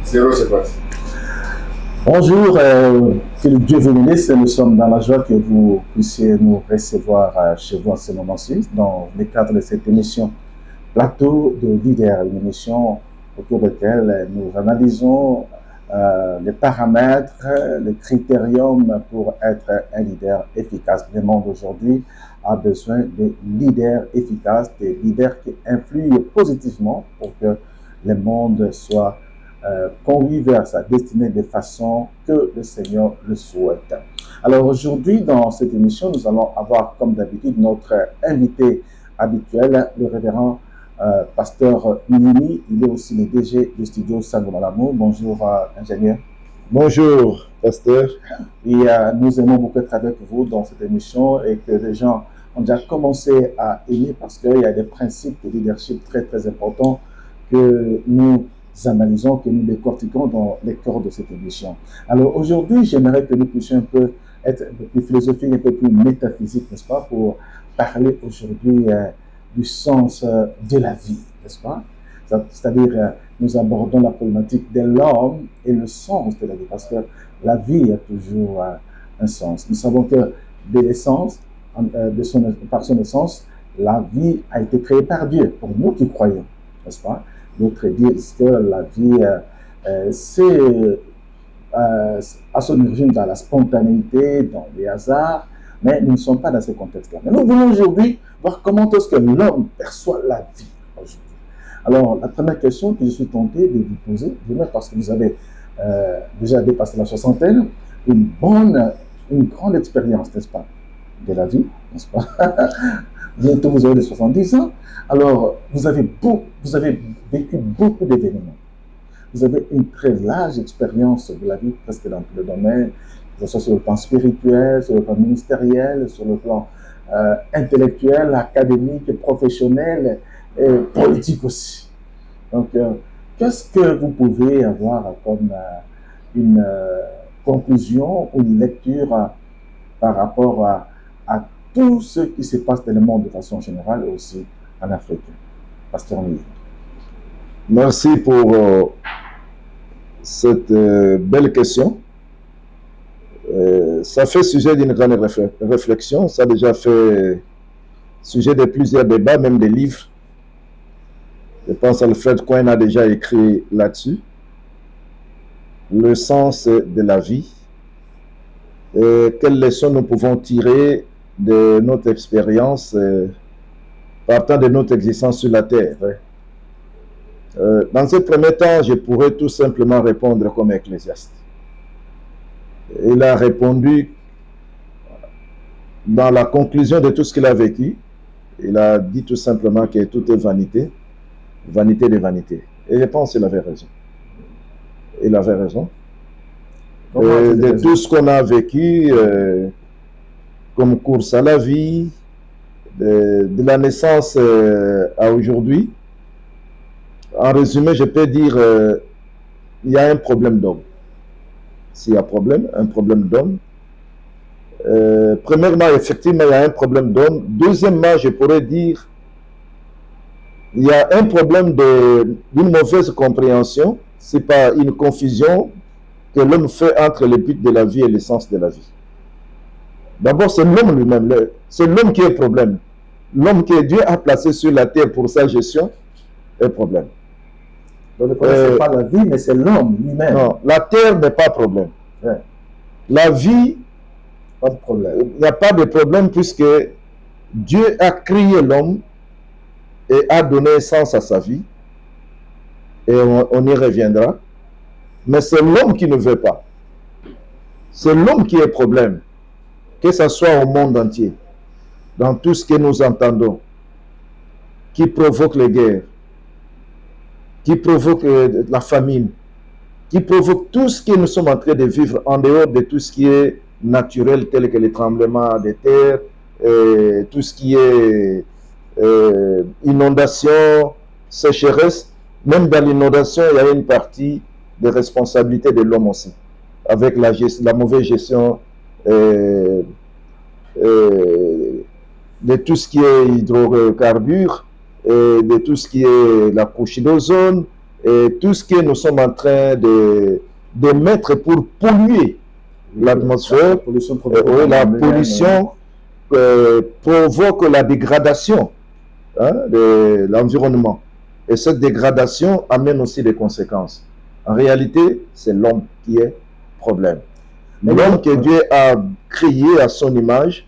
Zéro, c'est parti. Bonjour, que le Dieu vous bénisse. Nous sommes dans la joie que vous puissiez nous recevoir chez vous en ce moment-ci, dans le cadre de cette émission Plateau de leader, une émission au cours de laquelle nous analysons les paramètres, les critériums pour être un leader efficace. Le monde aujourd'hui a besoin de leaders efficaces, des leaders qui influent positivement pour que le monde soit conduit vers sa destinée de façon que le Seigneur le souhaite. Alors aujourd'hui, dans cette émission, nous allons avoir comme d'habitude notre invité habituel, le révérend pasteur Nini. Il est aussi le DG du studio Sangomalamo. Bonjour ingénieur. Bonjour pasteur. Et nous aimons beaucoup être avec vous dans cette émission et que les gens ont déjà commencé à aimer parce qu'il y a des principes de leadership très très importants que nous analysons, que nous décortiquons dans les corps de cette émission. Alors aujourd'hui, j'aimerais que nous puissions un peu être un peu plus philosophiques, un peu plus métaphysiques, n'est-ce pas, pour parler aujourd'hui du sens de la vie, n'est-ce pas? C'est-à-dire, nous abordons la problématique de l'homme et le sens de la vie, parce que la vie a toujours un sens. Nous savons que dès l'essence, par son essence, la vie a été créée par Dieu, pour nous qui croyons, n'est-ce pas? D'autres disent que la vie, c'est à son origine dans la spontanéité, dans les hasards, mais nous ne sommes pas dans ce contexte-là. Mais nous voulons aujourd'hui voir comment est-ce que l'homme perçoit la vie aujourd'hui. Alors, la première question que je suis tenté de vous poser, parce que vous avez déjà dépassé la soixantaine, une grande expérience, n'est-ce pas, de la vie, n'est-ce pas? Bientôt vous aurez les 70 ans. Alors, vous avez vécu beaucoup d'événements. Vous avez une très large expérience de la vie, presque dans tous les domaines, que ce soit sur le plan spirituel, sur le plan ministériel, sur le plan intellectuel, académique, professionnel, et politique aussi. Donc, qu'est-ce que vous pouvez avoir comme une conclusion ou une lecture par rapport à tout ce qui se passe dans le monde de façon générale et aussi en Afrique? Pasteur Nini. Merci pour cette belle question. Ça fait sujet d'une grande réflexion. Ça a déjà fait sujet de plusieurs débats, même des livres. Je pense Alfred Cohen a déjà écrit là-dessus. Le sens de la vie. Quelles leçons nous pouvons tirer de notre expérience partant de notre existence sur la terre. Dans ce premier temps, je pourrais tout simplement répondre comme Ecclésiaste. Il a répondu dans la conclusion de tout ce qu'il a vécu. Il a dit tout simplement que tout est vanité, vanité de vanité. Et je pense qu'il avait raison. Il avait raison. De tout ce qu'on a vécu comme course à la vie, de la naissance à aujourd'hui, en résumé, je peux dire il y a un problème d'homme. S'il y a un problème d'homme. Premièrement, effectivement, il y a un problème d'homme. Deuxièmement, je pourrais dire il y a un problème d'une mauvaise compréhension. C'est pas une confusion que l'homme fait entre le but de la vie et l'essence de la vie. D'abord, c'est l'homme lui-même. C'est l'homme qui est le problème. L'homme que Dieu a placé sur la terre pour sa gestion est le problème. Donc, ce n'est pas la vie, mais c'est l'homme lui-même. Non, la terre n'est pas problème. Ouais. La vie, pas de problème. Il n'y a pas de problème puisque Dieu a créé l'homme et a donné sens à sa vie. Et on y reviendra. Mais c'est l'homme qui ne veut pas. C'est l'homme qui est le problème. Que ce soit au monde entier, dans tout ce que nous entendons, qui provoque les guerres, qui provoque la famine, qui provoque tout ce que nous sommes en train de vivre en dehors de tout ce qui est naturel, tel que les tremblements de terre, tout ce qui est inondation, sécheresse. Même dans l'inondation, il y a une partie de responsabilité de l'homme aussi, avec la mauvaise gestion de tout ce qui est hydrocarbures, de tout ce qui est la couche d'ozone, et tout ce que nous sommes en train de mettre pour polluer l'atmosphère, la pollution provoque la dégradation de l'environnement. Et cette dégradation amène aussi des conséquences. En réalité, c'est l'homme qui est problème. L'homme que Dieu a créé à son image,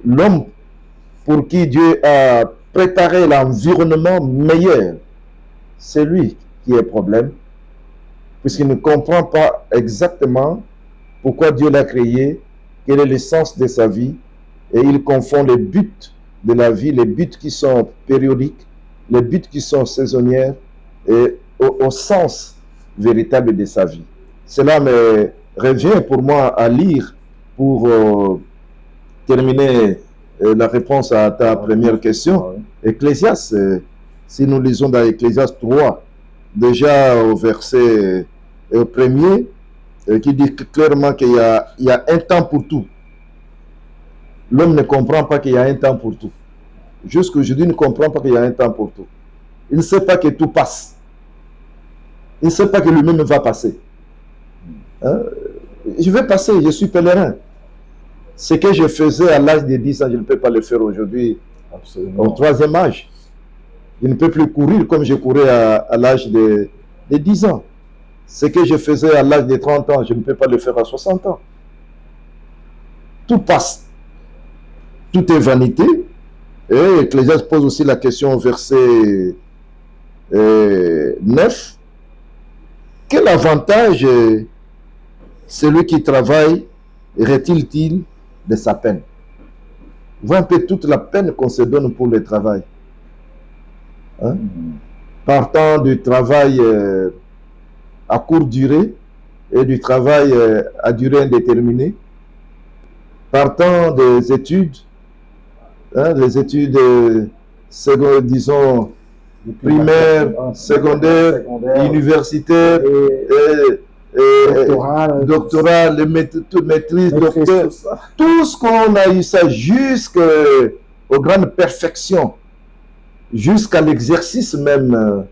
l'homme pour qui Dieu a préparé l'environnement meilleur, c'est lui qui est problème, puisqu'il ne comprend pas exactement pourquoi Dieu l'a créé, quel est l'essence de sa vie, et il confond les buts de la vie, les buts qui sont périodiques, les buts qui sont saisonnières, et au sens véritable de sa vie. Cela me revient pour moi à lire pour terminer la réponse à ta première question. Ecclésiaste, si nous lisons dans Ecclésiaste 3, déjà au verset premier, qui dit clairement qu'il y a un temps pour tout. L'homme ne comprend pas qu'il y a un temps pour tout. Jusqu'aujourd'hui, il ne comprend pas qu'il y a un temps pour tout. Il ne sait pas que tout passe. Il ne sait pas que lui-même va passer. Hein? Je vais passer, je suis pèlerin. Ce que je faisais à l'âge de 10 ans, je ne peux pas le faire aujourd'hui au troisième âge. Je ne peux plus courir comme je courais à l'âge de 10 ans. Ce que je faisais à l'âge de 30 ans, je ne peux pas le faire à 60 ans. Tout passe. Tout est vanité. Et Ecclésiaste pose aussi la question au verset 9. Quel avantage celui qui travaille retire-t-il de sa peine? Voyez un peu toute la peine qu'on se donne pour le travail. Hein? Partant du travail à courte durée et du travail à durée indéterminée, partant des études, hein, les études disons primaire, secondaire, universitaire, doctorat, maîtrise, docteur, tout ce qu'on a eu ça jusqu'aux grandes perfections, jusqu'à l'exercice même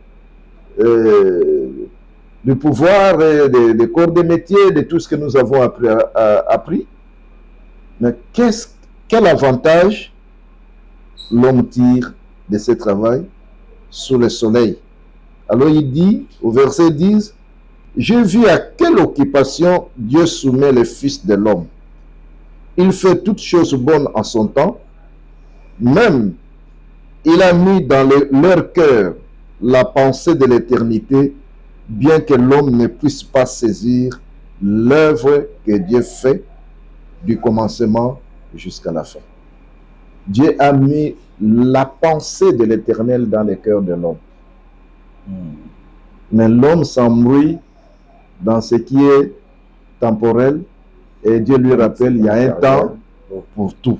du pouvoir, des corps de métier, de tout ce que nous avons appris. Mais quel avantage l'homme tire de ce travail sous le soleil? Alors il dit, au verset 10, « J'ai vu à quelle occupation Dieu soumet les fils de l'homme. Il fait toutes choses bonnes en son temps, même il a mis dans leur cœur la pensée de l'éternité, bien que l'homme ne puisse pas saisir l'œuvre que Dieu fait du commencement jusqu'à la fin. » Dieu a mis la pensée de l'Éternel dans le cœur de l'homme. Mais l'homme s'embrouille dans ce qui est temporel et Dieu lui rappelle il y a un temps pour tout.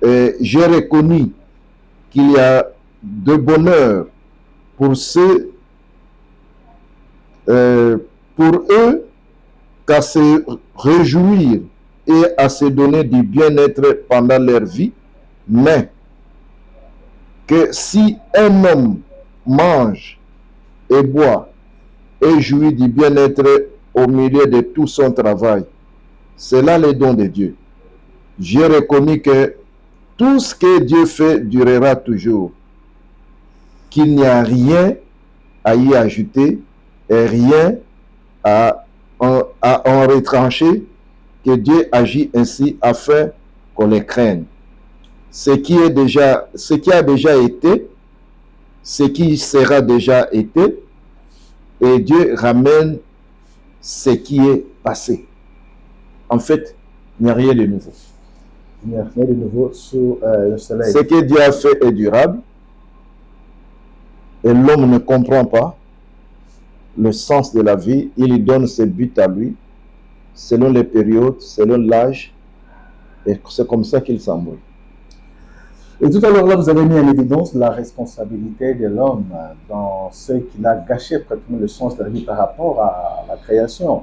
Et j'ai reconnu qu'il y a de bonheur pour ceux, pour eux, qu'à se réjouir et à se donner du bien-être pendant leur vie, mais que si un homme mange et boit et jouit du bien-être au milieu de tout son travail, c'est là le don de Dieu. J'ai reconnu que tout ce que Dieu fait durera toujours, qu'il n'y a rien à y ajouter et rien à en retrancher, que Dieu agit ainsi afin qu'on les craigne. Ce qui a déjà été, ce qui sera déjà été, et Dieu ramène ce qui est passé. En fait, il n'y a rien de nouveau. Il n'y a rien de nouveau sous le soleil. Ce que Dieu a fait est durable, et l'homme ne comprend pas le sens de la vie. Il lui donne ses buts à lui, selon les périodes, selon l'âge, et c'est comme ça qu'il s'embrouille. Et tout à l'heure, là, vous avez mis en évidence la responsabilité de l'homme dans ce qu'il a gâché pratiquement le sens de la vie par rapport à la création.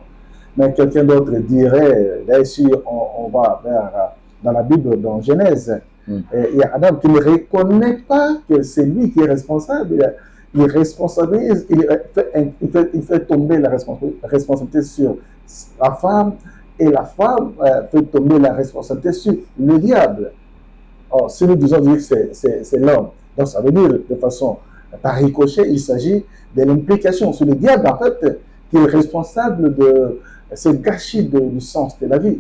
Mais quelqu'un d'autre dirait, là ici, on va vers, dans la Bible, dans Genèse, il y a Adam qui ne reconnaît pas que c'est lui qui est responsable. il responsabilise, il fait tomber la responsabilité sur la femme, et la femme fait tomber la responsabilité sur le diable. Or, si nous disons que c'est l'homme, donc ça veut dire de façon par ricochet, il s'agit de l'implication sur le diable, en fait, qui est responsable de ce gâchis du sens de la vie.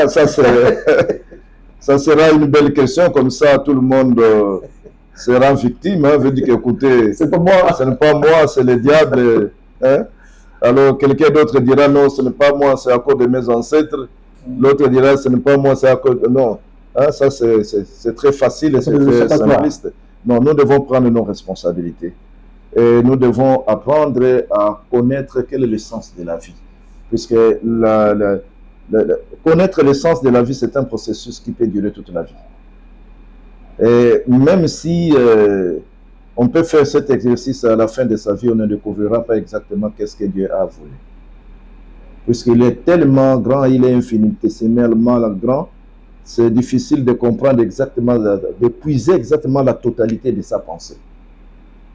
Ça, ça sera une belle question, comme ça tout le monde sera victime. Hein, veut dire qu'écoutez, c'est pas moi, ce n'est pas moi, c'est le diable. Hein? Alors quelqu'un d'autre dira non, ce n'est pas moi, c'est à cause de mes ancêtres. L'autre dira ce n'est pas moi, c'est à cause de... Non, hein, ça c'est très facile et c'est très simpliste. Non, nous devons prendre nos responsabilités. Et nous devons apprendre à connaître quel est le sens de la vie. Puisque connaître le sens de la vie, c'est un processus qui peut durer toute la vie. Et même si on peut faire cet exercice à la fin de sa vie, on ne découvrira pas exactement qu'est-ce que Dieu a voulu. Puisqu'il est tellement grand, il est infinitésimalement grand, c'est difficile de comprendre exactement, de puiser exactement la totalité de sa pensée.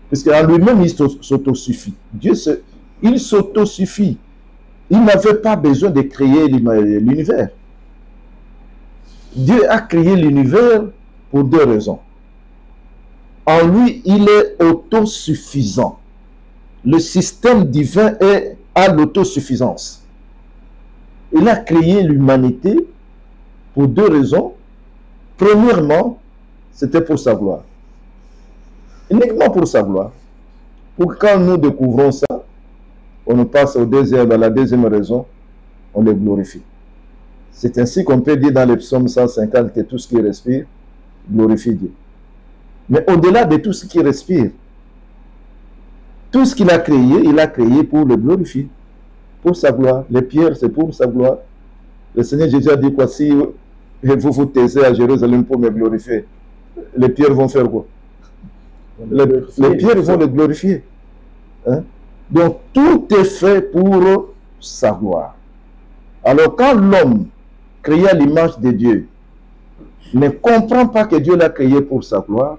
Puisqu'en lui-même, il s'autosuffit. Dieu, il s'autosuffit. Il n'avait pas besoin de créer l'univers. Dieu a créé l'univers pour deux raisons. En lui, il est autosuffisant. Le système divin est à l'autosuffisance. Il a créé l'humanité pour deux raisons. Premièrement, c'était pour sa gloire. Uniquement pour sa gloire. Pour quand nous découvrons ça, on nous passe à la deuxième raison, on le glorifie. C'est ainsi qu'on peut dire dans le psaume 150 que tout ce qui respire glorifie Dieu. Mais au-delà de tout ce qui respire, tout ce qu'il a créé pour le glorifier, pour sa gloire. Les pierres, c'est pour sa gloire. Le Seigneur Jésus a dit quoi? Si vous vous taisez à Jérusalem pour me glorifier, les pierres vont faire quoi? Les pierres vont le glorifier. Hein? Donc, tout est fait pour sa gloire. Alors, quand l'homme, créé à l'image de Dieu, ne comprend pas que Dieu l'a créé pour sa gloire,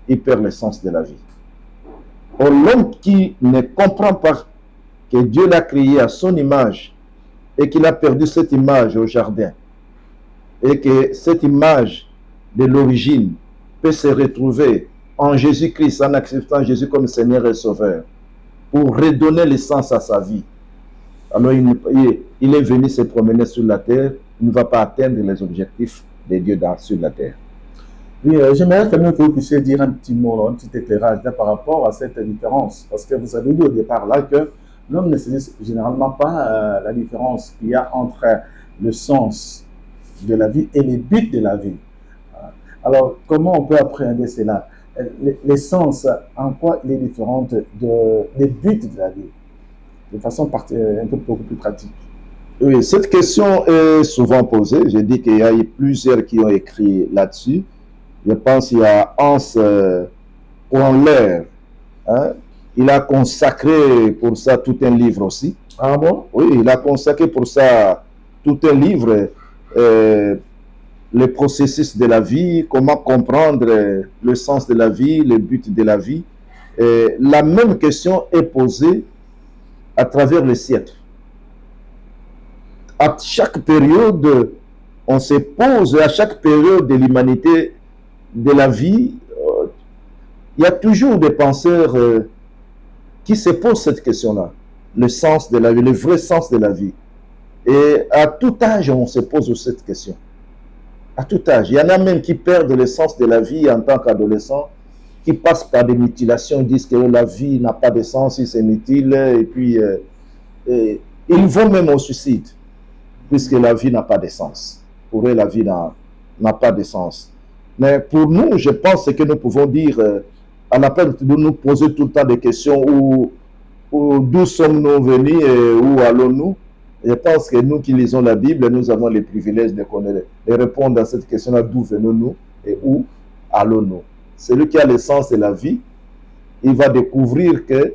il perd le sens de la vie. Or, l'homme qui ne comprend pas que Dieu l'a créé à son image et qu'il a perdu cette image au jardin, et que cette image de l'origine peut se retrouver en Jésus-Christ, en acceptant Jésus comme Seigneur et Sauveur, pour redonner le sens à sa vie. Alors il est venu se promener sur la terre, il ne va pas atteindre les objectifs de Dieu sur la terre. Oui, j'aimerais quand même que vous puissiez dire un petit mot, un petit éclairage là, par rapport à cette différence. Parce que vous avez dit au départ là que l'homme ne sait généralement pas la différence qu'il y a entre le sens de la vie et les buts de la vie. Alors, comment on peut appréhender cela? L'essence, en quoi il est différente des buts de la vie, de façon un peu beaucoup plus pratique. Oui, cette question est souvent posée. J'ai dit qu'il y a eu plusieurs qui ont écrit là-dessus. Je pense qu'il y a Hans Hohenler. Hein? Il a consacré pour ça tout un livre aussi. Ah bon? Oui, il a consacré pour ça tout un livre. Le processus de la vie, comment comprendre le sens de la vie, le but de la vie. La même question est posée à travers les siècles. À chaque période, on se pose, à chaque période de l'humanité, de la vie, il y a toujours des penseurs qui se posent cette question-là. Le sens de la vie, le vrai sens de la vie. Et à tout âge, on se pose cette question. À tout âge. Il y en a même qui perdent le sens de la vie en tant qu'adolescent, qui passent par des mutilations, disent que la vie n'a pas de sens, ils se mutilent, et puis ils vont même au suicide, puisque la vie n'a pas de sens. Pour eux, la vie n'a pas de sens. Mais pour nous, je pense que nous pouvons dire, à la peine de nous poser tout le temps des questions, d'où sommes-nous venus et où allons-nous? Je pense que nous qui lisons la Bible, nous avons le privilège de connaître, de répondre à cette question-là, d'où venons-nous et où allons-nous? Celui qui a le sens de la vie, il va découvrir que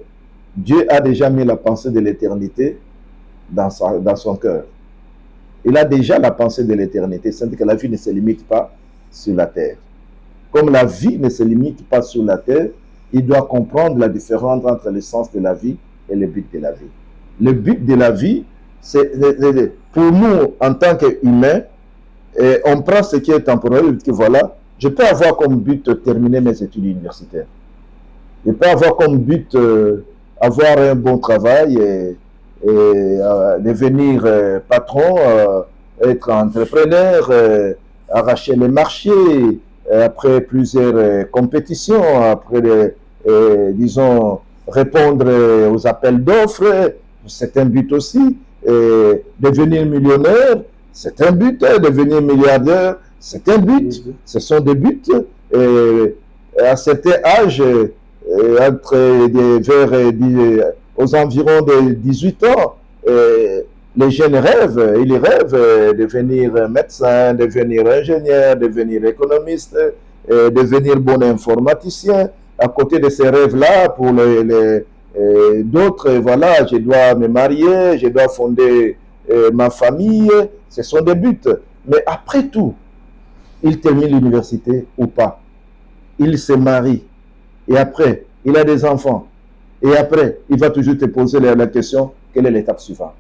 Dieu a déjà mis la pensée de l'éternité dans son cœur. Il a déjà la pensée de l'éternité, c'est-à-dire que la vie ne se limite pas sur la terre. Comme la vie ne se limite pas sur la terre, il doit comprendre la différence entre le sens de la vie et le but de la vie. Le but de la vie, c'est pour nous, en tant qu'humains, on prend ce qui est temporel, et que voilà, je peux avoir comme but de terminer mes études universitaires. Je peux avoir comme but avoir un bon travail et devenir patron, être entrepreneur, arracher les marchés, après plusieurs compétitions, après, disons, répondre aux appels d'offres, c'est un but aussi. Devenir millionnaire, c'est un but. Devenir milliardaire, c'est un but. Ce sont des buts. À certain âge, aux environs de 18 ans, les jeunes rêvent, ils rêvent de devenir médecin, devenir ingénieur, devenir économiste, devenir bon informaticien. À côté de ces rêves-là, pour d'autres, voilà, je dois me marier, je dois fonder ma famille, ce sont des buts. Mais après tout, il termine l'université ou pas, il se marie, et après, il a des enfants, et après, il va toujours te poser la question, quelle est l'étape suivante?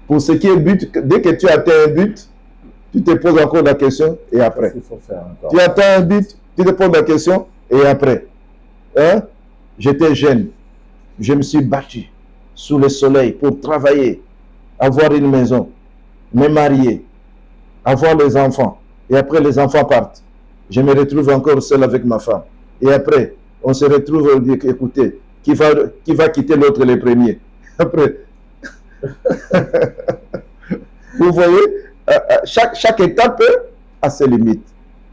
Pour ce qui est but, dès que tu atteins un but, tu te poses encore la question, et après. Tu atteins un but, tu te poses la question, et après. Hein? J'étais jeune, je me suis battu sous le soleil pour travailler, avoir une maison, me marier, avoir les enfants. Et après, les enfants partent. Je me retrouve encore seul avec ma femme. Et après, on se retrouve, on dit, écoutez, qui va quitter l'autre le premier? Après, vous voyez, chaque étape a ses limites.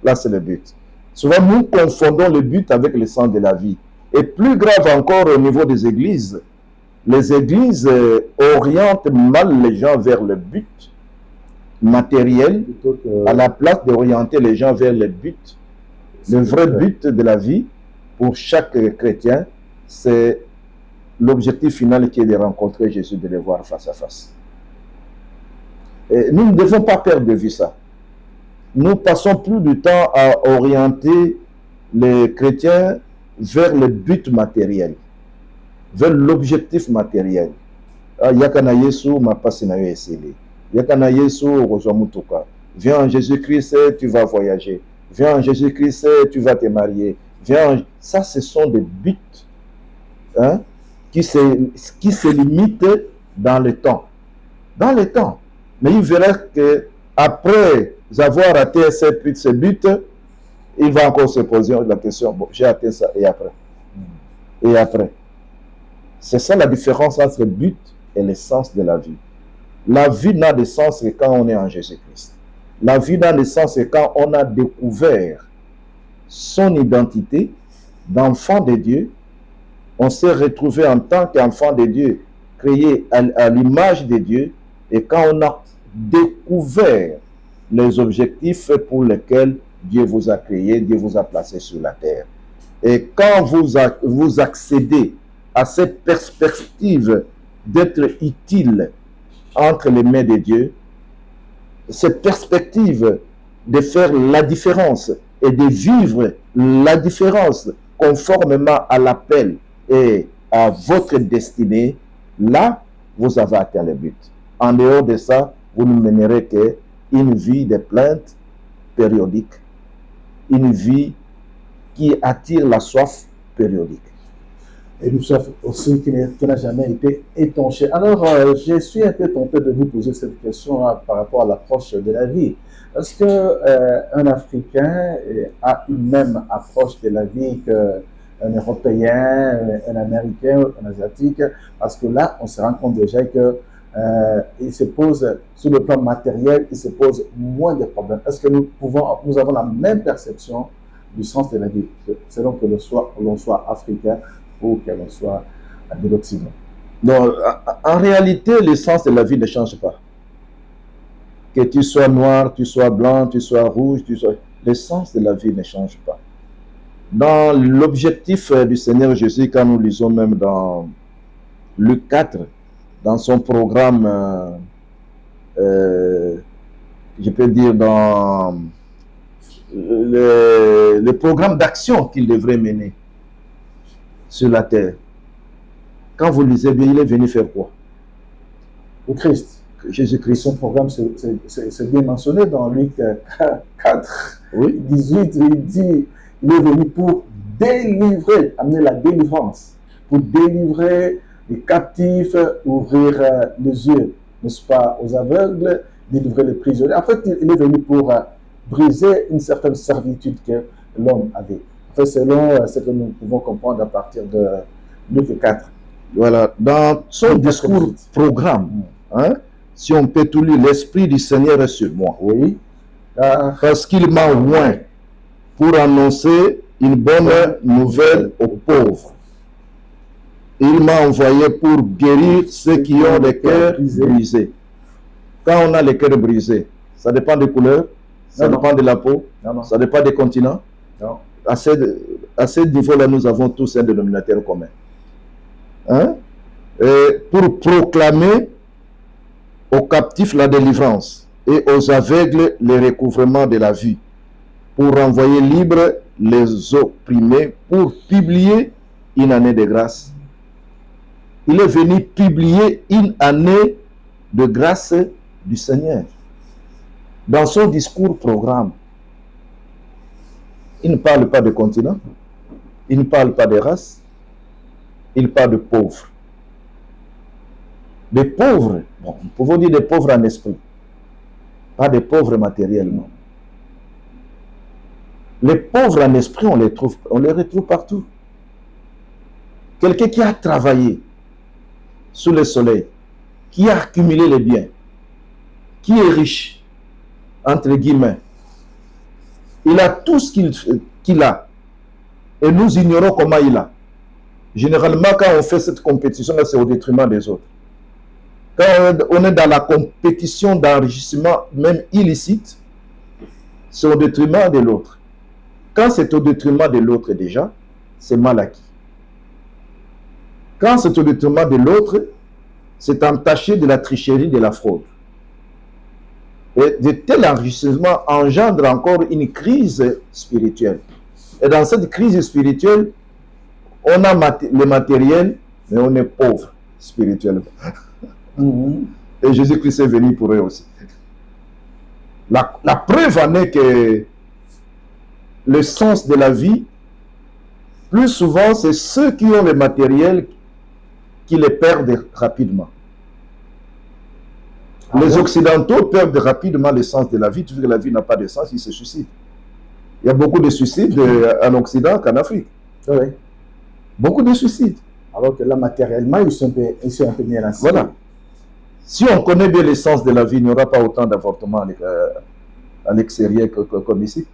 Là, c'est le but. Souvent, nous confondons le but avec le sens de la vie. Et plus grave encore au niveau des églises, les églises orientent mal les gens vers le but matériel à la place d'orienter les gens vers le but. Le vrai but de la vie pour chaque chrétien, c'est l'objectif final qui est de rencontrer Jésus, de le voir face à face. Et nous ne devons pas perdre de vue ça. Nous passons plus du temps à orienter les chrétiens vers le but matériel, vers l'objectif matériel. Yakana Yesu ma passe na yo eseli. Yakana Yesu rozomutuka. Viens en Jésus-Christ, tu vas voyager. Viens en Jésus-Christ, tu vas te marier. Ça, ce sont des buts qui se limitent dans le temps. Dans le temps. Mais il verra qu'après avoir atteint ce but, il va encore se poser la question, bon, j'ai atteint ça, et après? Et après? C'est ça la différence entre le but et l'essence de la vie. La vie n'a de sens que quand on est en Jésus-Christ. La vie n'a de sens que quand on a découvert son identité d'enfant de Dieu. On s'est retrouvé en tant qu'enfant de Dieu, créé à l'image de Dieu, et quand on a découvert les objectifs pour lesquels Dieu vous a créé, Dieu vous a placé sur la terre. Et quand vous accédez à cette perspective d'être utile entre les mains de Dieu, cette perspective de faire la différence et de vivre la différence conformément à l'appel et à votre destinée, là, vous avez atteint le but. En dehors de ça, vous ne mènerez qu'une vie de plaintes périodiques, une vie qui attire la soif périodique. Et une soif aussi qui n'a jamais été étanchée. Alors, je suis un peu tenté de vous poser cette question par rapport à l'approche de la vie. Est-ce qu'un Africain a une même approche de la vie qu'un Européen, un Américain, un Asiatique? Parce que là, on se rend compte déjà que il se pose, sur le plan matériel, il se pose moins de problèmes. Est-ce que nous avons la même perception du sens de la vie, selon que l'on soit africain ou que l'on soit de l'Occident? Donc, en réalité, le sens de la vie ne change pas. Que tu sois noir, tu sois blanc, tu sois rouge, le sens de la vie ne change pas. Dans l'objectif du Seigneur Jésus, quand nous lisons même dans Luc 4, dans son programme, je peux dire dans le programme d'action qu'il devrait mener sur la terre. Quand vous lisez bien, il est venu faire quoi? Le Christ. Jésus-Christ. Son programme, c'est bien mentionné dans Luc 4, Oui. 18, il dit, il est venu pour délivrer, amener la délivrance, pour délivrer les captifs, ouvrir les yeux, n'est-ce pas, aux aveugles, délivrer les prisonniers. En fait, il est venu pour briser une certaine servitude que l'homme avait. En fait, selon ce que nous pouvons comprendre à partir de Luc 4. Voilà, dans son discours programme, hein, si on peut tout lire, l'Esprit du Seigneur est sur moi. Oui. Parce qu'il m'a oint pour annoncer une bonne nouvelle aux pauvres. Il m'a envoyé pour guérir ceux qui ont les cœurs brisés. Quand on a les cœurs brisés, ça dépend des couleurs, ça dépend de la peau, ça dépend des continents. Non. À ce niveau-là, nous avons tous un dénominateur commun. Hein? Et pour proclamer aux captifs la délivrance et aux aveugles le recouvrement de la vue, pour renvoyer libres les opprimés, pour publier une année de grâce. Il est venu publier une année de grâce du Seigneur. Dans son discours programme, il ne parle pas de continent, il ne parle pas de race, il parle de pauvres. Des pauvres, bon, nous pouvons dire des pauvres en esprit, pas des pauvres matériellement. Les pauvres en esprit, on les retrouve partout. Quelqu'un qui a travaillé sous le soleil, qui a accumulé les biens, qui est riche, entre guillemets, il a tout ce qu'il a, et nous ignorons comment il a. Généralement, quand on fait cette compétition, c'est au détriment des autres. Quand on est dans la compétition d'enrichissement, même illicite, c'est au détriment de l'autre. Quand c'est au détriment de l'autre déjà, c'est mal acquis. Quand c'est au détriment de l'autre, c'est entaché de la tricherie, de la fraude. Et de tel enrichissement engendre encore une crise spirituelle. Et dans cette crise spirituelle, on a le matériel, mais on est pauvre spirituellement. Et Jésus-Christ est venu pour eux aussi. La preuve en est que le sens de la vie, plus souvent, c'est ceux qui ont le matériel qui les perdent rapidement. Les Occidentaux perdent rapidement le sens de la vie. Tu veux que la vie n'a pas de sens, ils se suicident. Il y a beaucoup de suicides en Occident qu'en Afrique. Oui. Beaucoup de suicides. Alors que là, matériellement, ils sont un peu bien lancés. Voilà. Si on connaît bien le sens de la vie, il n'y aura pas autant d'avortements à l'extérieur comme ici.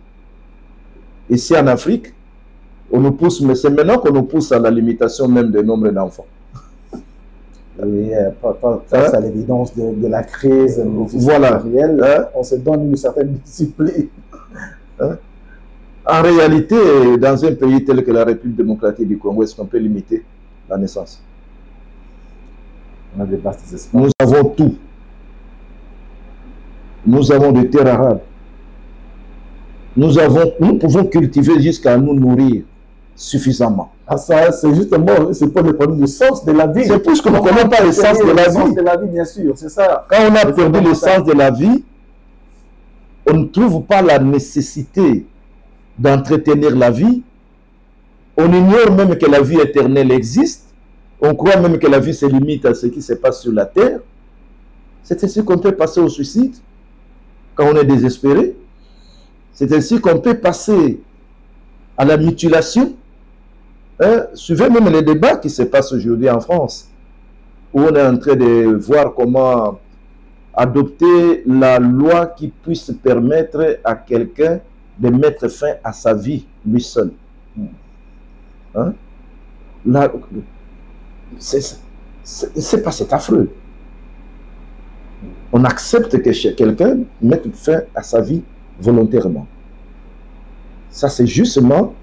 Ici en Afrique, on nous pousse, mais c'est maintenant qu'on nous pousse à la limitation même du nombre d'enfants. Oui, face à l'évidence de la crise voilà. On se donne une certaine discipline. En réalité, dans un pays tel que la République démocratique du Congo, est-ce qu'on peut limiter la naissance? On a des vastes espaces. Nous avons tout. Nous avons des terres arables. Nous pouvons cultiver jusqu'à nous nourrir suffisamment. Ah, ça, c'est justement, c'est pour le problème du sens de la vie. C'est plus que nous ne connaissons pas le sens de la vie. Le sens de la vie, bien sûr, c'est ça. Quand on a perdu le sens de la vie, on ne trouve pas la nécessité d'entretenir la vie. On ignore même que la vie éternelle existe. On croit même que la vie se limite à ce qui se passe sur la terre. C'est ainsi qu'on peut passer au suicide quand on est désespéré. C'est ainsi qu'on peut passer à la mutilation. Suivez même les débats qui se passent aujourd'hui en France, où on est en train de voir comment adopter la loi qui puisse permettre à quelqu'un de mettre fin à sa vie, lui seul. C'est affreux. On accepte que quelqu'un mette fin à sa vie volontairement. Ça, c'est justement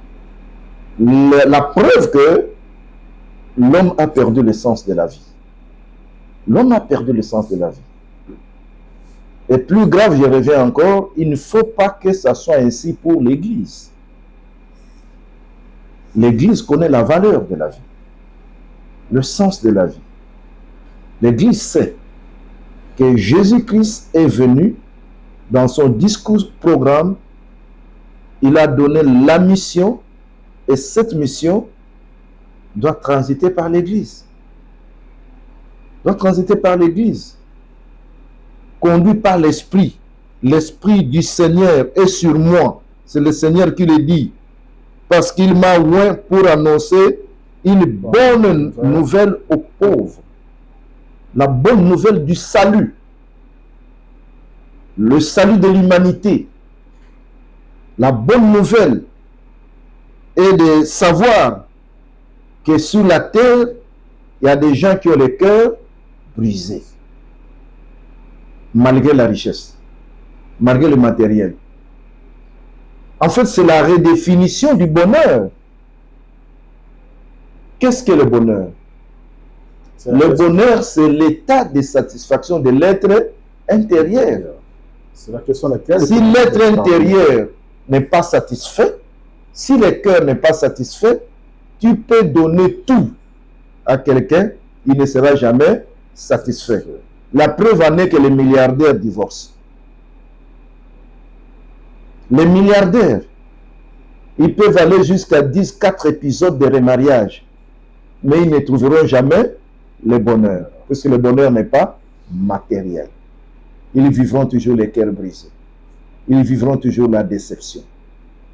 la preuve que l'homme a perdu le sens de la vie. L'homme a perdu le sens de la vie. Et plus grave, je reviens encore, il ne faut pas que ça soit ainsi pour l'Église. L'Église connaît la valeur de la vie, le sens de la vie. L'Église sait que Jésus-Christ est venu dans son discours programme, il a donné la mission et cette mission doit transiter par l'Église. Doit transiter par l'Église. Conduit par l'Esprit. L'Esprit du Seigneur est sur moi. C'est le Seigneur qui le dit. Parce qu'il m'a oint pour annoncer une bonne nouvelle aux pauvres. La bonne nouvelle du salut. Le salut de l'humanité. La bonne nouvelle est de savoir que sur la terre, il y a des gens qui ont le cœur brisé. Malgré la richesse, malgré le matériel. En fait, c'est la redéfinition du bonheur. Qu'est-ce que le bonheur? Le bonheur, c'est l'état de satisfaction de l'être intérieur. C'est la question laquelle... Si l'être intérieur n'est pas satisfait, si le cœur n'est pas satisfait, tu peux donner tout à quelqu'un, il ne sera jamais satisfait. La preuve en est que les milliardaires divorcent. Les milliardaires, ils peuvent aller jusqu'à 4 épisodes de remariage, mais ils ne trouveront jamais le bonheur, parce que le bonheur n'est pas matériel. Ils vivront toujours les cœurs brisés. Ils vivront toujours la déception.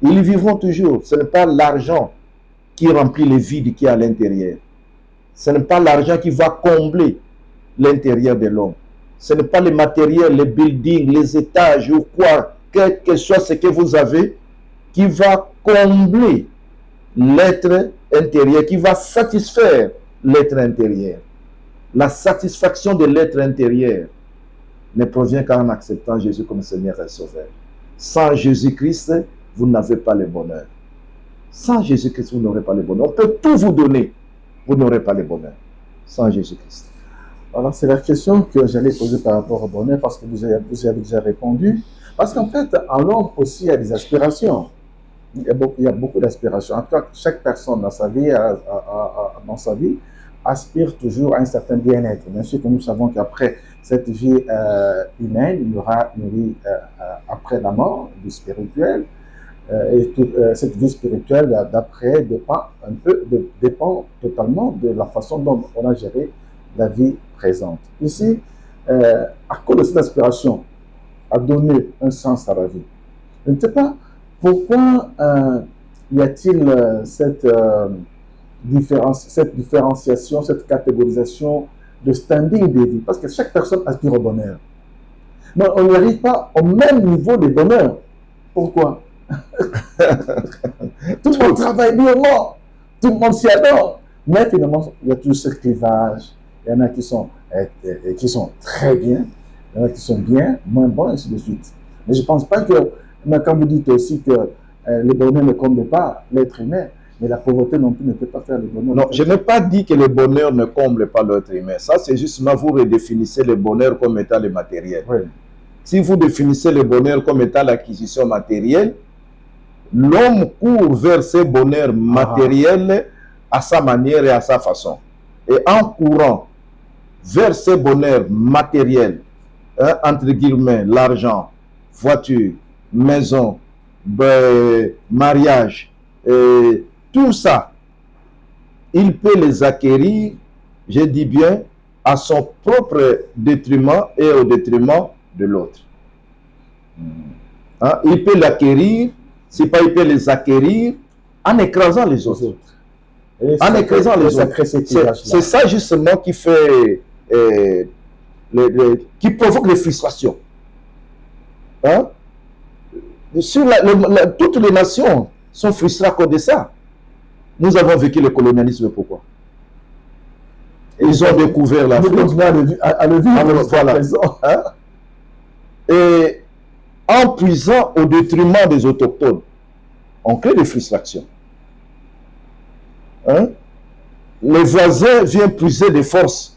Ils vivront toujours. Ce n'est pas l'argent qui remplit le vide qui est à l'intérieur. Ce n'est pas l'argent qui va combler l'intérieur de l'homme. Ce n'est pas le matériel, les buildings, les étages ou quoi, quel que soit ce que vous avez, qui va combler l'être intérieur, qui va satisfaire l'être intérieur. La satisfaction de l'être intérieur ne provient qu'en acceptant Jésus comme Seigneur et Sauveur. Sans Jésus-Christ, vous n'avez pas le bonheur. Sans Jésus-Christ, vous n'aurez pas le bonheur. On peut tout vous donner, vous n'aurez pas le bonheur. Sans Jésus-Christ. Alors, c'est la question que j'allais poser par rapport au bonheur, parce que vous avez déjà répondu. Parce qu'en fait, en l'homme aussi, il y a des aspirations. Il y a beaucoup d'aspirations. En tout cas, chaque personne dans sa vie, aspire toujours à un certain bien-être. Bien sûr que nous savons qu'après cette vie humaine, il y aura une vie après la mort, une vie spirituelle. Cette vie spirituelle d'après dépend totalement de la façon dont on a géré la vie présente. Ici, à cause de cette aspiration à donner un sens à la vie, je ne sais pas pourquoi y a-t-il cette différenciation, cette catégorisation de standing des vies, parce que chaque personne aspire au bonheur. Mais on n'arrive pas au même niveau de bonheur. Pourquoi? Tout le monde travaille durement, tout le monde s'y adore, mais finalement, il y a toujours ce clivage. Il y en a qui sont très bien, il y en a qui sont bien, moins bons, et ainsi de suite. Mais je ne pense pas que, quand vous dites aussi que le bonheur ne comble pas l'être humain, mais la pauvreté non plus ne peut pas faire le bonheur. Non, je n'ai pas dit que le bonheur ne comble pas l'être humain. Ça, c'est justement, vous redéfinissez le bonheur comme étant le matériel. Oui. Si vous définissez le bonheur comme étant l'acquisition matérielle, l'homme court vers ce bonheur matériel à sa manière et à sa façon. Et en courant vers ce bonheur matériel, entre guillemets, l'argent, voiture, maison, mariage, tout ça, il peut les acquérir, je dis bien, à son propre détriment et au détriment de l'autre. Il peut l'acquérir, c'est pas il peut les acquérir en écrasant les autres. En écrasant les autres. C'est ça justement qui fait, qui provoque les frustrations. Toutes les nations sont frustrées à cause de ça. Nous avons vécu le colonialisme, pourquoi? Ils ont découvert l'Afrique. Nous continuons à le vivre. Voilà. Et en puisant au détriment des autochtones, on crée des frustrations. Les voisins viennent puiser des forces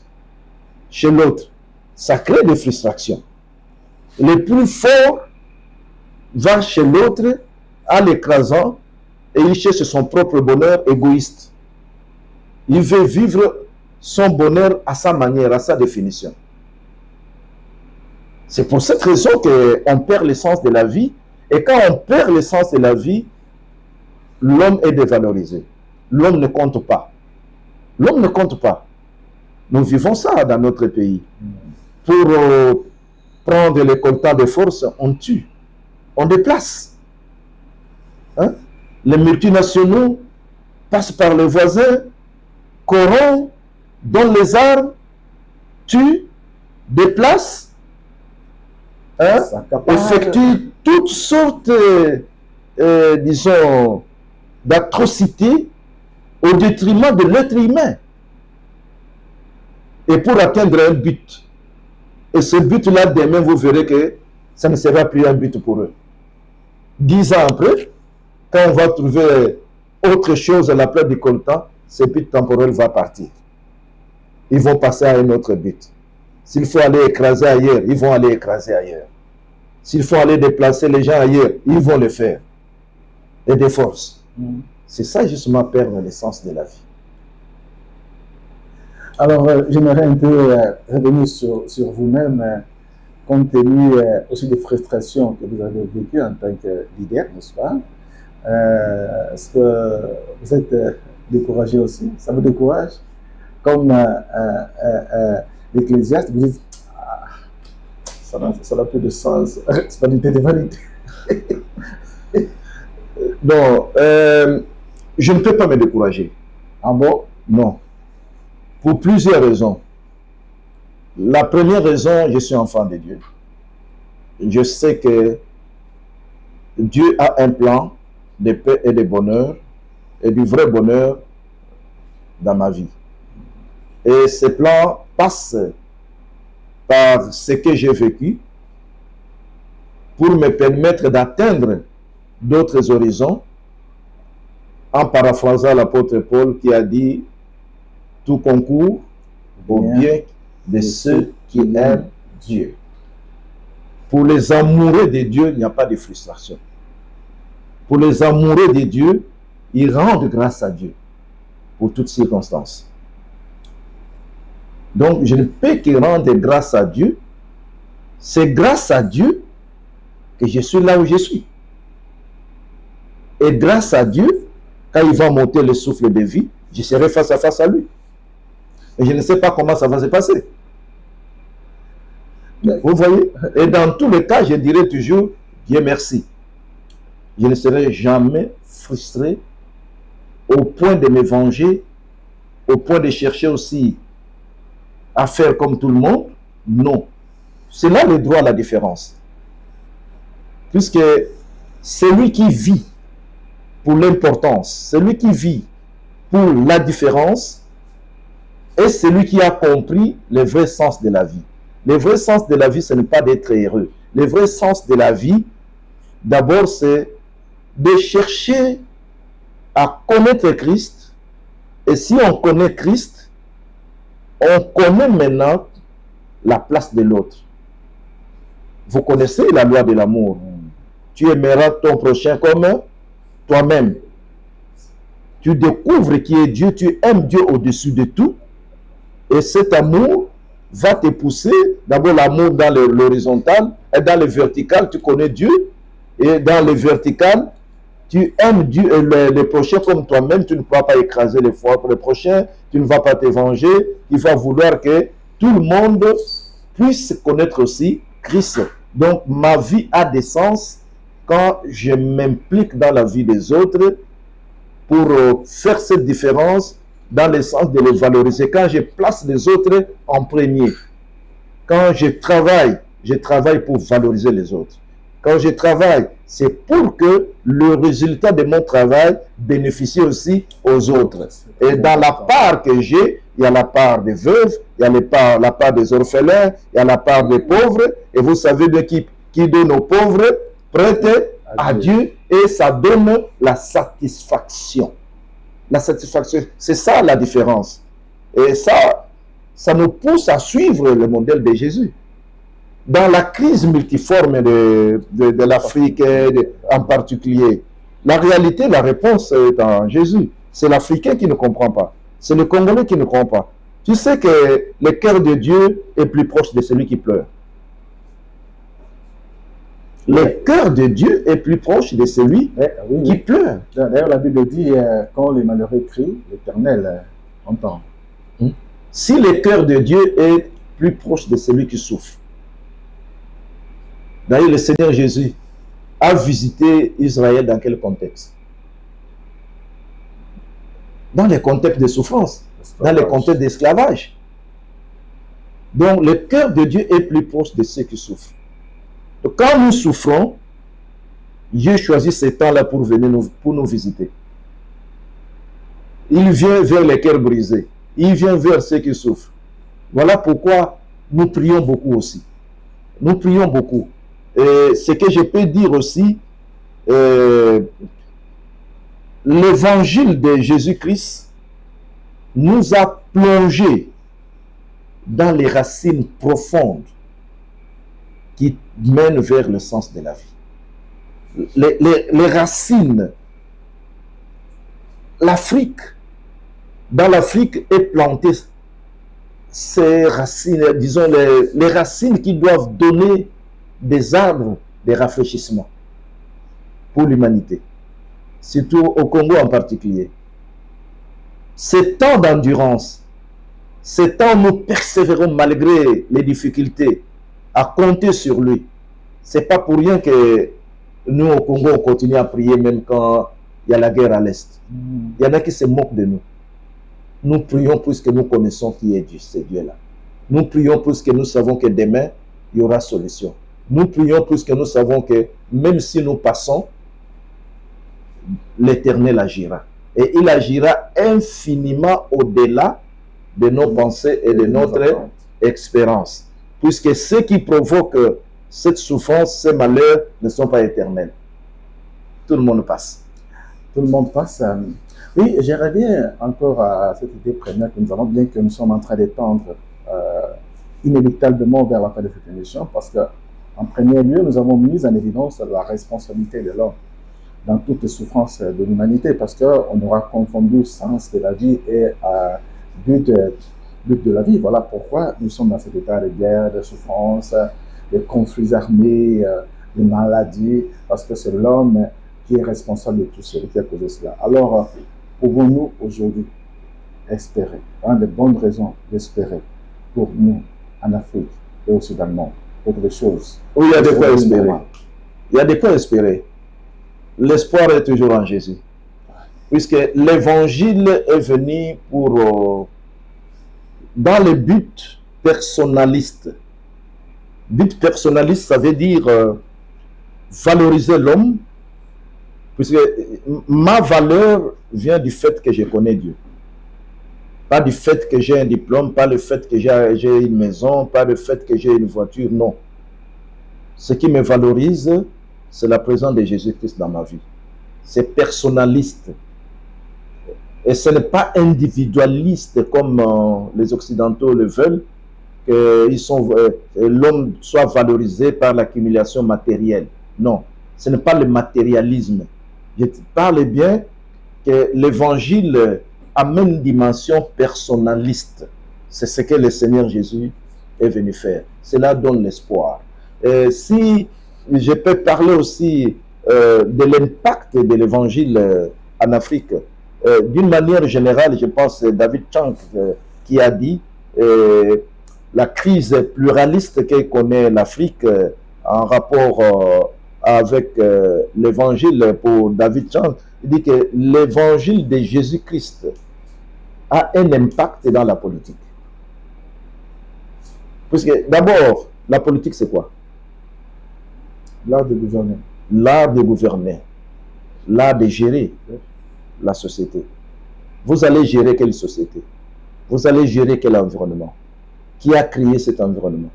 chez l'autre. Ça crée des frustrations. le plus fort va chez l'autre en l'écrasant et il cherche son propre bonheur égoïste. Il veut vivre son bonheur à sa manière, à sa définition. C'est pour cette raison qu'on perd l'essence de la vie. Et quand on perd l'essence de la vie, l'homme est dévalorisé. L'homme ne compte pas. L'homme ne compte pas. Nous vivons ça dans notre pays. Pour prendre les quotas de force, on tue. On déplace. Hein? Les multinationaux passent par les voisins, corrompent, donnent les armes, tuent, déplacent, hein? Effectuent toutes sortes, disons, d'atrocités au détriment de l'être humain. Et pour atteindre un but. Et ce but-là, demain, vous verrez que ça ne sera plus un but pour eux. 10 ans après, quand on va trouver autre chose à la place du coltan, ce but temporel va partir. Ils vont passer à un autre but. S'il faut aller écraser ailleurs, ils vont aller écraser ailleurs. S'il faut aller déplacer les gens ailleurs, ils vont le faire. Et des forces. C'est ça justement perdre l'essence de la vie. Alors, j'aimerais un peu revenir sur vous-même, compte tenu aussi des frustrations que vous avez vécues en tant que leader, n'est-ce pas? Est-ce que vous êtes découragé aussi? Ça vous décourage? Comme l'Ecclésiaste, vous dites, ah, ça n'a plus de sens, c'est vanité de vanité. Non, je ne peux pas me décourager. Ah bon? Non. Pour plusieurs raisons. La première raison, je suis enfant de Dieu. Je sais que Dieu a un plan de paix et de bonheur, et du vrai bonheur dans ma vie. Et ce plan passe par ce que j'ai vécu pour me permettre d'atteindre d'autres horizons, en paraphrasant l'apôtre Paul qui a dit « Tout concourt au bien de ceux qui aiment Dieu ». Pour les amoureux de Dieu, il n'y a pas de frustration. Pour les amoureux de Dieu, ils rendent grâce à Dieu pour toutes circonstances. Donc, je ne peux que rendre grâce à Dieu. C'est grâce à Dieu que je suis là où je suis. Et grâce à Dieu, quand il va monter le souffle de vie, je serai face à face à lui. Et je ne sais pas comment ça va se passer. Vous voyez? Et dans tous les cas, je dirai toujours, Dieu merci. Je ne serai jamais frustré au point de me venger, au point de chercher aussi à faire comme tout le monde. Non. C'est là le droit à la différence. Puisque celui qui vit pour l'importance, celui qui vit pour la différence, est celui qui a compris le vrai sens de la vie. Le vrai sens de la vie, ce n'est pas d'être heureux. Le vrai sens de la vie, d'abord, c'est de chercher à connaître Christ. Et si on connaît Christ, on connaît maintenant la place de l'autre. Vous connaissez la loi de l'amour. Tu aimeras ton prochain comme toi-même. Tu découvres qui est Dieu, tu aimes Dieu au-dessus de tout. Et cet amour va te pousser, d'abord l'amour dans l'horizontal, et dans le vertical, tu connais Dieu. Et dans le vertical, tu aimes Dieu et le prochain comme toi-même, tu ne vas pas écraser les fois pour le prochain, tu ne vas pas te venger, il va vouloir que tout le monde puisse connaître aussi Christ. Donc ma vie a des sens quand je m'implique dans la vie des autres pour faire cette différence dans le sens de les valoriser. Quand je place les autres en premier. Quand je travaille pour valoriser les autres. Quand je travaille, c'est pour que le résultat de mon travail bénéficie aussi aux autres. Et dans la part que j'ai, il y a la part des veuves, il y a la part des orphelins, il y a la part des pauvres. Et vous savez bien qui donne aux pauvres, prête à Dieu. Et ça donne la satisfaction. La satisfaction, c'est ça la différence. Et ça nous pousse à suivre le modèle de Jésus. dans la crise multiforme de l'Afrique en particulier, la réalité, la réponse est en Jésus. C'est l'Africain qui ne comprend pas. C'est le Congolais qui ne comprend pas. Tu sais que le cœur de Dieu est plus proche de celui qui pleure. Le cœur de Dieu est plus proche de celui qui pleure. D'ailleurs, la Bible dit, quand les malheureux crient, l'Éternel entend. Si le cœur de Dieu est plus proche de celui qui souffre. D'ailleurs, le Seigneur Jésus a visité Israël dans quel contexte? Dans le contexte de souffrance, dans le contexte d'esclavage. Donc, le cœur de Dieu est plus proche de ceux qui souffrent. Donc, quand nous souffrons, Dieu choisit ce temps-là pour venir pour nous visiter. Il vient vers les cœurs brisés. Il vient vers ceux qui souffrent. Voilà pourquoi nous prions beaucoup aussi. Nous prions beaucoup. Et ce que je peux dire aussi, l'évangile de Jésus-Christ nous a plongé dans les racines profondes qui mènent vers le sens de la vie. Les racines, l'Afrique, dans l'Afrique est plantée ces racines, disons les racines qui doivent donner des arbres de rafraîchissement pour l'humanité, surtout au Congo en particulier. Ces temps d'endurance, ces temps où nous persévérons malgré les difficultés à compter sur lui. C'est pas pour rien que nous au Congo on continue à prier même quand il y a la guerre à l'Est. Il y en a qui se moquent de nous. Nous prions puisque nous connaissons qui est Dieu, ce Dieu-là. Nous prions puisque nous savons que demain, il y aura solution. Nous prions puisque nous savons que même si nous passons, l'Éternel agira. Et il agira infiniment au-delà de nos pensées et de notre expérience. Puisque ce qui provoque cette souffrance, ces malheurs ne sont pas éternels. Tout le monde passe. Tout le monde passe. Oui, je reviens encore à cette idée première que nous avons, bien que nous sommes en train d'étendre inéluctablement vers la fin de cette émission, parce qu'en premier lieu, nous avons mis en évidence la responsabilité de l'homme dans toutes les souffrances de l'humanité, parce qu'on aura confondu sens de la vie et but de la vie. Voilà pourquoi nous sommes dans cet état de guerre, de souffrance, de conflits armés, de maladies, parce que c'est l'homme qui est responsable de tout cela, qui a causé cela. Alors, pouvons-nous aujourd'hui espérer, de bonnes raisons d'espérer pour nous en Afrique et au Soudan, pour des choses? Oui, il y a de quoi espérer. Il y a de quoi espérer. L'espoir est toujours en Jésus. Puisque l'évangile est venu pour, dans le but personnaliste. But personnaliste, ça veut dire valoriser l'homme. Puisque ma valeur vient du fait que je connais Dieu. Pas du fait que j'ai un diplôme, pas le fait que j'ai une maison, pas le fait que j'ai une voiture, non. Ce qui me valorise, c'est la présence de Jésus-Christ dans ma vie. C'est personnaliste. Et ce n'est pas individualiste comme les Occidentaux le veulent, que l'homme soit valorisé par l'accumulation matérielle. Non, ce n'est pas le matérialisme. Je parle bien que l'évangile amène une dimension personnaliste. C'est ce que le Seigneur Jésus est venu faire. Cela donne l'espoir. Si je peux parler aussi de l'impact de l'évangile en Afrique, d'une manière générale, je pense que David Chang qui a dit la crise pluraliste que connaît l'Afrique en rapport avec l'évangile pour David Chang, il dit que l'évangile de Jésus-Christ a un impact dans la politique. Puisque d'abord, la politique c'est quoi? L'art de gouverner. L'art de gouverner. L'art de gérer la société. Vous allez gérer quelle société? Vous allez gérer quel environnement? Qui a créé cet environnement?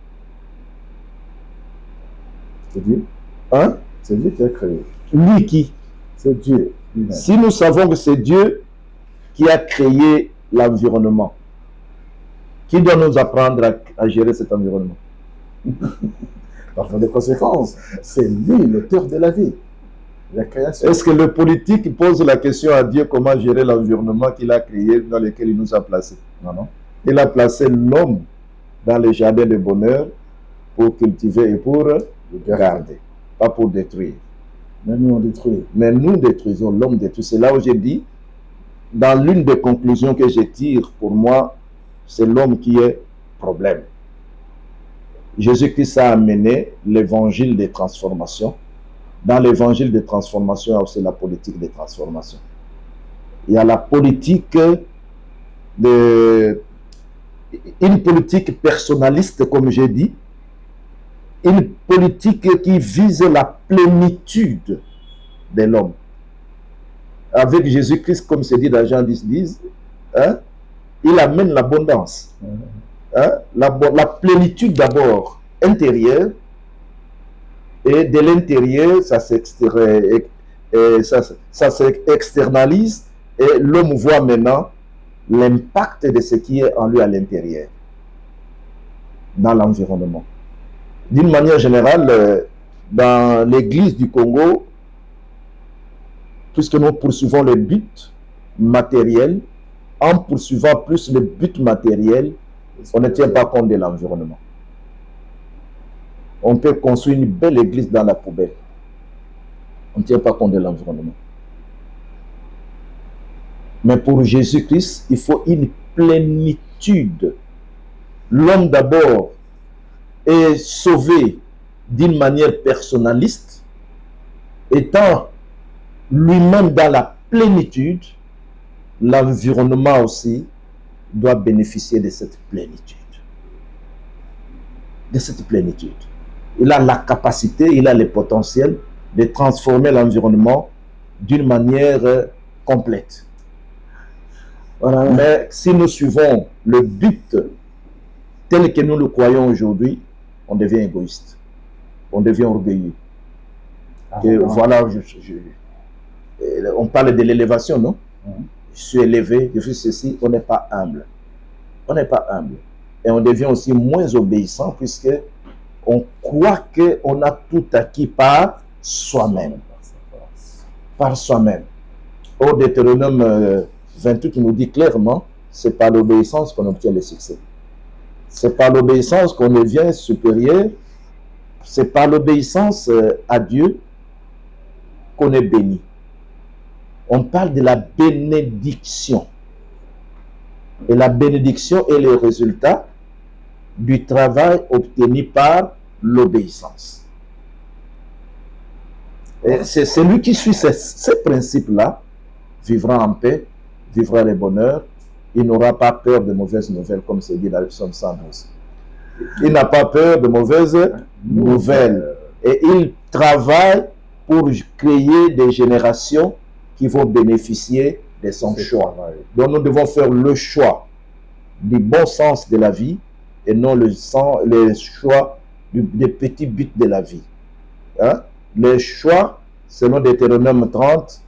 C'est Dieu. Hein? C'est Dieu qui a créé. Lui qui? C'est Dieu. Si nous savons que c'est Dieu qui a créé l'environnement, qui doit nous apprendre à gérer cet environnement? Par voie de conséquence, c'est lui l'auteur de la vie, la création. Est-ce que le politique pose la question à Dieu comment gérer l'environnement qu'il a créé, dans lequel il nous a placés? Non, non. Il a placé l'homme dans le jardin de bonheur pour cultiver et pour garder, pas pour détruire. Mais nous, on détruit. Mais nous détruisons, l'homme détruit. C'est là où j'ai dit, dans l'une des conclusions que je tire, pour moi, c'est l'homme qui est problème. Jésus-Christ a amené l'évangile des transformations. Dans l'évangile des transformations, il y a aussi la politique des transformations. Il y a la politique une politique personnaliste, comme j'ai dit, une politique qui vise la plénitude de l'homme. Avec Jésus-Christ, comme c'est dit dans Jean 10, hein, il amène l'abondance. Hein, la plénitude d'abord intérieure, et de l'intérieur, ça s'externalise, et l'homme voit maintenant l'impact de ce qui est en lui à l'intérieur, dans l'environnement. D'une manière générale, dans l'église du Congo, puisque nous poursuivons le but matériel, en poursuivant plus le but matériel, on ne tient pas compte de l'environnement. On peut construire une belle église dans la poubelle. On ne tient pas compte de l'environnement. Mais pour Jésus-Christ, il faut une plénitude. L'homme d'abord est sauvé d'une manière personnaliste, étant lui-même dans la plénitude, l'environnement aussi doit bénéficier de cette plénitude. De cette plénitude. Il a la capacité, il a le potentiel de transformer l'environnement d'une manière complète. Voilà. Mais si nous suivons le but tel que nous le croyons aujourd'hui, on devient égoïste. On devient orgueilleux. Et voilà, on parle de l'élévation, non? Je suis élevé, je fais ceci, on n'est pas humble. On n'est pas humble. Et on devient aussi moins obéissant puisque on croit qu'on a tout acquis par soi-même. Par soi-même. Au Deutéronome 28, il nous dit clairement, c'est par l'obéissance qu'on obtient le succès. C'est par l'obéissance qu'on devient supérieur. C'est par l'obéissance à Dieu qu'on est béni. On parle de la bénédiction. Et la bénédiction est le résultat du travail obtenu par l'obéissance. C'est celui qui suit ces principes-là, vivra en paix, vivra le bonheur, il n'aura pas peur de mauvaises nouvelles, comme c'est dit dans le psaume 112. Il n'a pas peur de mauvaises nouvelles. Et il travaille pour créer des générations qui vont bénéficier de son choix. Donc nous devons faire le choix du bon sens de la vie et non le choix des petits buts de la vie. Hein? Le choix, selon Deutéronome 30,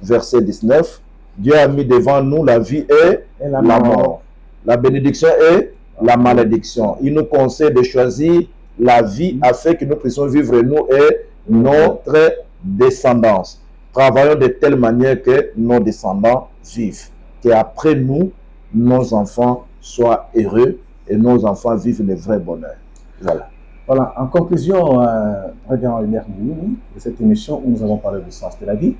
verset 19, Dieu a mis devant nous la vie et la mort. La bénédiction et la malédiction. Il nous conseille de choisir la vie afin que nous puissions vivre nous et notre descendance. Travaillons de telle manière que nos descendants vivent. Qu'après nous, nos enfants soient heureux et nos enfants vivent le vrai bonheur. Voilà. Voilà. En conclusion, regardons en lumière de cette émission où nous avons parlé du sens de la vie.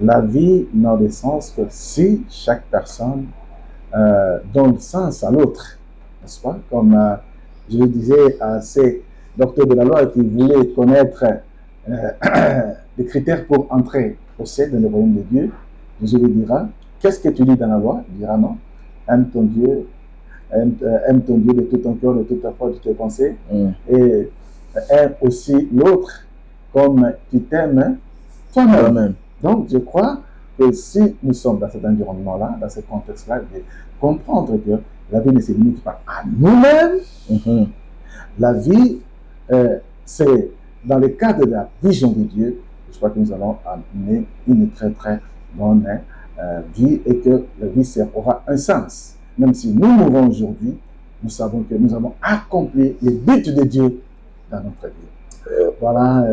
La vie n'a de sens que si chaque personne donne sens à l'autre. N'est-ce pas? Comme je le disais à ces docteurs de la loi qui voulaient connaître les critères pour entrer au ciel dans le royaume de Dieu, Jésus lui dira, qu'est-ce que tu lis dans la loi? Il dira non, aime ton Dieu, aime ton Dieu de tout ton cœur, de toute ta foi, de toutes tes pensées, et aime aussi l'autre comme tu t'aimes toi-même. Donc je crois que si nous sommes dans cet environnement-là, dans ce contexte-là, de comprendre que la vie ne se limite pas à nous-mêmes, la vie, c'est dans le cadre de la vision de Dieu, je crois que nous allons amener une très très bonne vie et que la vie aura un sens. Même si nous mourons aujourd'hui, nous savons que nous avons accompli le but de Dieu dans notre vie. Voilà.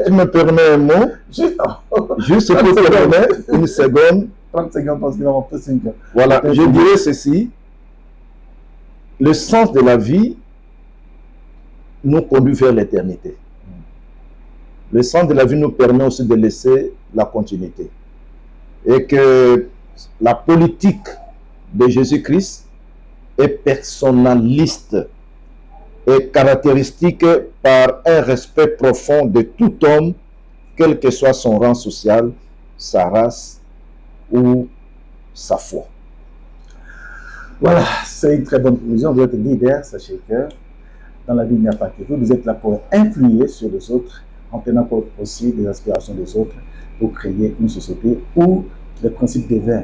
Tu me permets un mot? Juste pour te permettre une seconde. 30 secondes parce qu'il en fait 5 ans. Voilà, je dirais ceci. Le sens de la vie nous conduit vers l'éternité. Le sens de la vie nous permet aussi de laisser la continuité. Et que la politique de Jésus-Christ est personnaliste et caractéristique par un respect profond de tout homme, quel que soit son rang social, sa race ou sa foi. Voilà, c'est une très bonne conclusion. Vous êtes leader, sachez que dans la vie, il n'y a pas que vous. Vous êtes là pour influer sur les autres, en tenant compte aussi des aspirations des autres, pour créer une société où les principes divins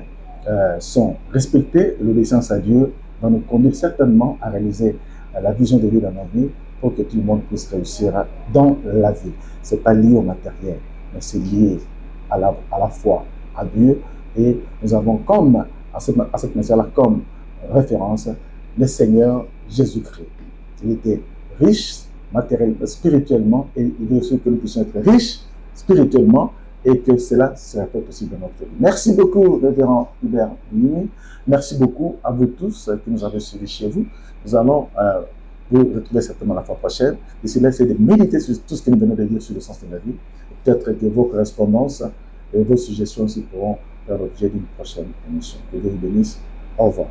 sont respectés. L'obéissance à Dieu va nous conduire certainement à réaliser la vision de Dieu dans nos vies pour que tout le monde puisse réussir dans la vie. Ce n'est pas lié au matériel, mais c'est lié à la foi, à Dieu. Et nous avons comme, à cette matière-là, comme référence, le Seigneur Jésus-Christ. Il était riche matériellement, spirituellement, et il veut aussi que nous puissions être riches spirituellement et que cela sera possible dans notre vie. Merci beaucoup, révérend Hubert Mimi. Merci beaucoup à vous tous qui nous avez suivis chez vous. Nous allons vous retrouver certainement la fois prochaine. D'ici là, c'est de méditer sur tout ce que nous venons de dire sur le sens de la vie. Peut-être que vos correspondances et vos suggestions aussi pourront faire l'objet d'une prochaine émission. Que Dieu vous bénisse. Au revoir.